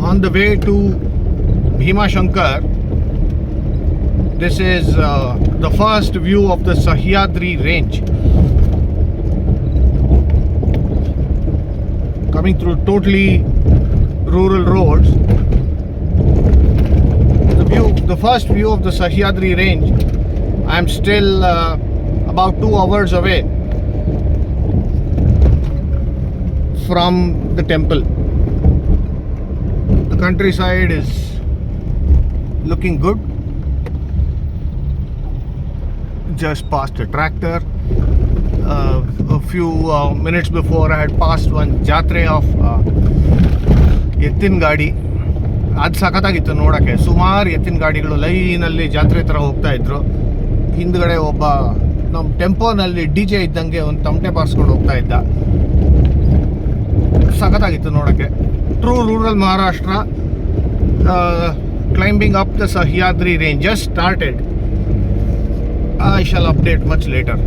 on the way to Bhima Shankar. This is the first view of the Sahyadri range. Coming through totally rural roads. The first view of the Sahyadri range. I am still about 2 hours away from the temple. The countryside is looking good. Just passed a tractor. A few minutes before I had passed one jatre of ಎತ್ತಿನ ಗಾಡಿ. ಅದು ಸಖತ್ತಾಗಿತ್ತು ನೋಡೋಕ್ಕೆ. ಸುಮಾರು ಎತ್ತಿನ ಗಾಡಿಗಳು ಲೈನಲ್ಲಿ ಜಾತ್ರೆ ಥರ ಹೋಗ್ತಾ ಇದ್ರು. ಹಿಂದ್ಗಡೆ ಒಬ್ಬ ನಮ್ಮ ಟೆಂಪೋನಲ್ಲಿ DJ ಇದ್ದಂಗೆ ಒಂದು ತಮಟೆ ಬಾರಿಸ್ಕೊಂಡು ಹೋಗ್ತಾ ಇದ್ದ. ಸಖತ್ತಾಗಿತ್ತು ನೋಡೋಕ್ಕೆ. True rural Maharashtra. Climbing up the Sahyadri range just started. I shall update much later.